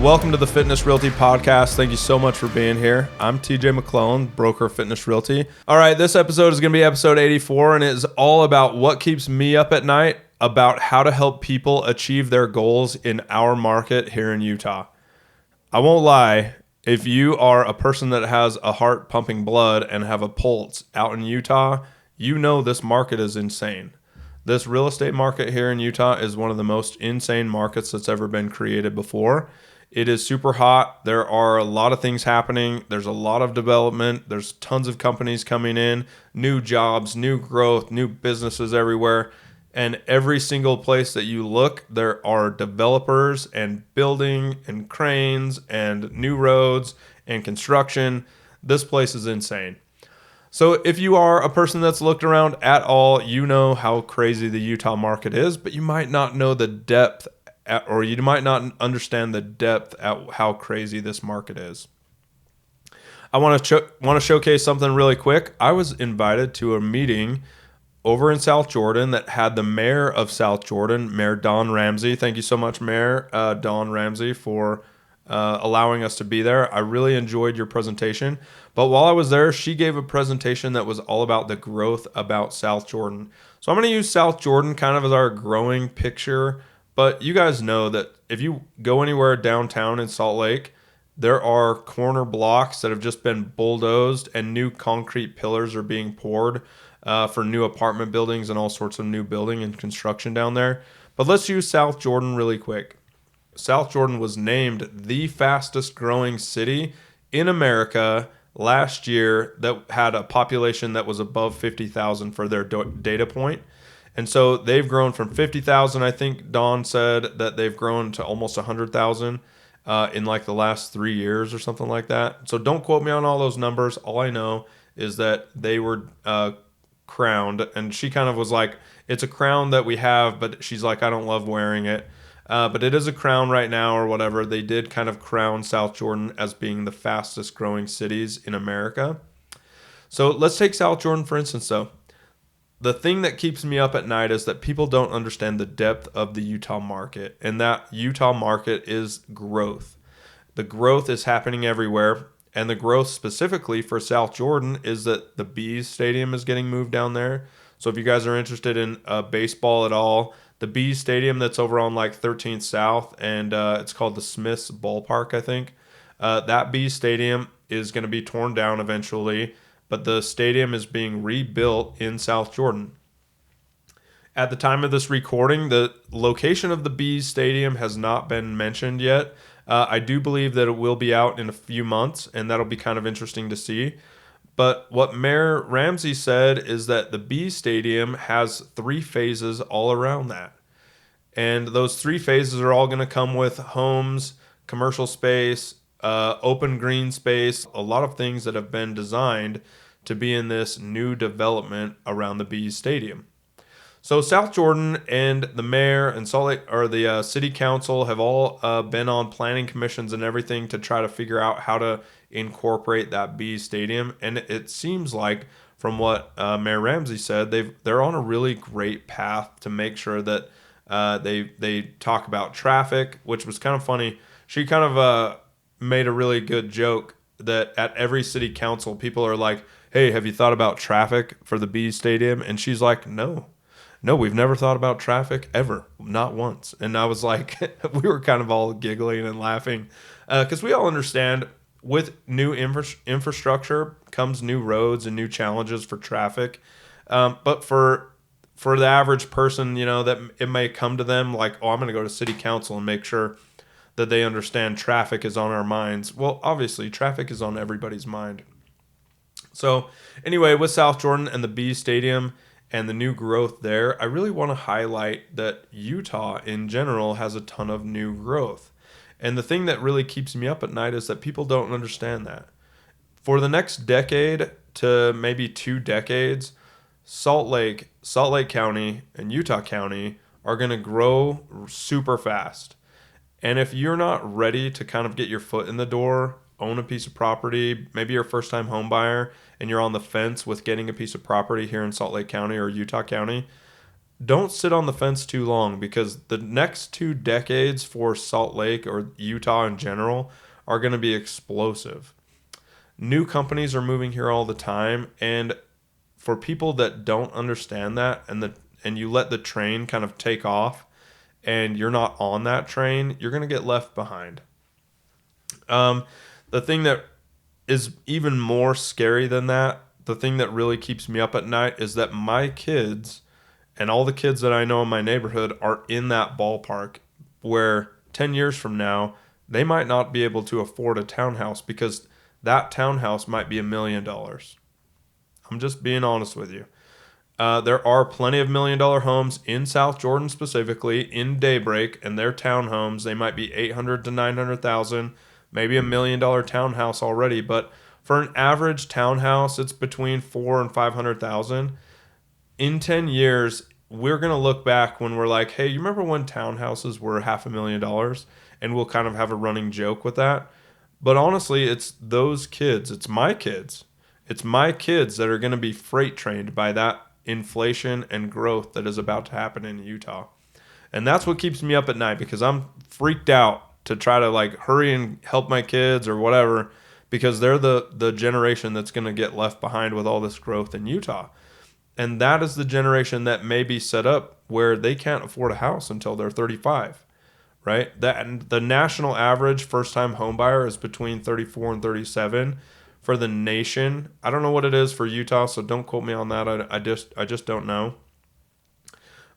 Welcome to the Fitness Realty Podcast. Thank you so much for being here. I'm TJ McClellan, broker of Fitness Realty. All right, this episode is going to be episode 84, and it is all about what keeps me up at night, about how to help people achieve their goals in our market here in Utah. I won't lie, if you are a person that has a heart pumping blood and have a pulse out in Utah, you know this market is insane. This real estate market here in Utah is one of the most insane markets that's ever been created before. It is super hot. There are a lot of things happening. There's a lot of development. There's tons of companies coming in, new jobs, new growth, new businesses everywhere. And every single place that you look, there are developers and building and cranes and new roads and construction. This place is insane. So if you are a person that's looked around at all, you know how crazy the Utah market is, but you might not know the depth or you might not understand the depth at how crazy this market is. I want to showcase something really quick. I was invited to a meeting over in South Jordan that had the mayor of South Jordan, Mayor Don Ramsey. Thank you so much, Mayor Don Ramsey, for allowing us to be there. I really enjoyed your presentation. But while I was there, she gave a presentation that was all about the growth about South Jordan. So I'm going to use South Jordan kind of as our growing picture. But you guys know that if you go anywhere downtown in Salt Lake, there are corner blocks that have just been bulldozed and new concrete pillars are being poured for new apartment buildings and all sorts of new building and construction down there. But let's use South Jordan really quick. South Jordan was named the fastest growing city in America last year that had a population that was above 50,000 for their data point. And so they've grown from 50,000, I think Don said that they've grown to almost 100,000 in like the last 3 years or something like that. So don't quote me on all those numbers. All I know is that they were crowned. And she kind of was like, it's a crown that we have, but she's like, I don't love wearing it. But it is a crown right now or whatever. They did kind of crown South Jordan as being the fastest growing cities in America. So let's take South Jordan, for instance, though. The thing that keeps me up at night is that people don't understand the depth of the Utah market, and that Utah market is growth. The growth is happening everywhere, and the growth specifically for South Jordan is that the Bees Stadium is getting moved down there. So if you guys are interested in baseball at all, the Bees Stadium that's over on like 13th South, and it's called the Smiths Ballpark, I think. That Bees Stadium is going to be torn down eventually, but the stadium is being rebuilt in South Jordan. At the time of this recording, the location of the Bees Stadium has not been mentioned yet. I do believe that it will be out in a few months, and that'll be kind of interesting to see. But what Mayor Ramsey said is that the Bees Stadium has 3 phases all around that. And those 3 phases are all going to come with homes, commercial space, open green space, a lot of things that have been designed to be in this new development around the Bees Stadium. So South Jordan and the mayor and Salt Lake, or the city council, have all been on planning commissions and everything to try to figure out how to incorporate that Bees Stadium. And it seems like, from what Mayor Ramsey said, they're on a really great path to make sure that they talk about traffic, which was kind of funny. She kind of made a really good joke that at every city council, people are like, hey, have you thought about traffic for the Bees Stadium? And she's like, no, we've never thought about traffic ever, not once. And I was like, we were kind of all giggling and laughing because we all understand with new infrastructure comes new roads and new challenges for traffic. But for the average person, you know, that it may come to them like, oh, I'm going to go to city council and make sure that they understand traffic is on our minds. Well, obviously, traffic is on everybody's mind. So anyway, with South Jordan and the Bees Stadium and the new growth there, I really want to highlight that Utah in general has a ton of new growth. And the thing that really keeps me up at night is that people don't understand that. For the next decade to maybe 2 decades, Salt Lake County, and Utah County are going to grow super fast. And if you're not ready to kind of get your foot in the door, own a piece of property, maybe you're a first-time home buyer and you're on the fence with getting a piece of property here in Salt Lake County or Utah County, don't sit on the fence too long, because the next 2 decades for Salt Lake or Utah in general are going to be explosive. New companies are moving here all the time, and for people that don't understand that, and you let the train kind of take off and you're not on that train, you're going to get left behind. The thing that is even more scary than that, the thing that really keeps me up at night, is that my kids and all the kids that I know in my neighborhood are in that ballpark where 10 years from now, they might not be able to afford a townhouse, because that townhouse might be $1 million. I'm just being honest with you. There are plenty of $1 million homes in South Jordan, specifically in Daybreak, and their townhomes, they might be 800 to 900,000, maybe $1 million townhouse already. But for an average townhouse, it's between 400,000 and 500,000. In 10 years, we're going to look back when we're like, hey, you remember when townhouses were $500,000? And we'll kind of have a running joke with that. But honestly, it's those kids. It's my kids. It's my kids that are going to be freight trained by that inflation and growth that is about to happen in Utah. And that's what keeps me up at night, because I'm freaked out to try to like hurry and help my kids or whatever, because they're the generation that's going to get left behind with all this growth in Utah. And that is the generation that may be set up where they can't afford a house until they're 35, right? That the national average first-time home buyer is between 34 and 37 for the nation. I don't know what it is for Utah, so don't quote me on that. I just don't know.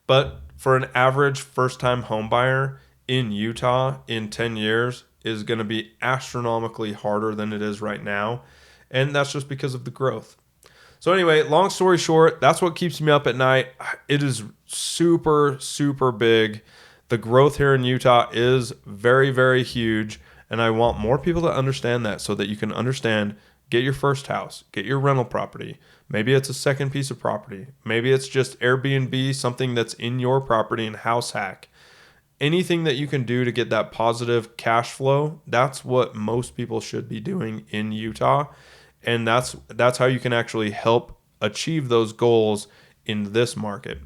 But for an average first-time home buyer in Utah in 10 years is going to be astronomically harder than it is right now. And that's just because of the growth. So anyway, long story short, that's what keeps me up at night. It is super, super big. The growth here in Utah is very, very huge. And I want more people to understand that, so that you can understand, get your first house, get your rental property. Maybe it's a second piece of property. Maybe it's just Airbnb, something that's in your property, and house hack. Anything that you can do to get that positive cash flow, that's what most people should be doing in Utah. And that's how you can actually help achieve those goals in this market.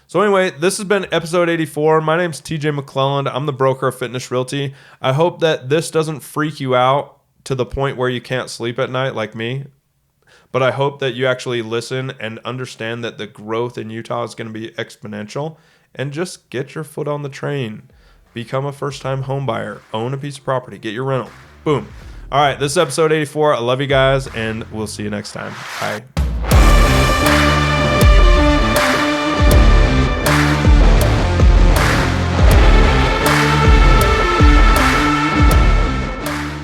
So anyway, this has been episode 84. My name's TJ McClelland. I'm the broker of Fitness Realty. I hope that this doesn't freak you out to the point where you can't sleep at night like me. But I hope that you actually listen and understand that the growth in Utah is going to be exponential. And just get your foot on the train. Become a first-time home buyer. Own a piece of property. Get your rental. Boom. All right, this is episode 84. I love you guys, and we'll see you next time. Bye.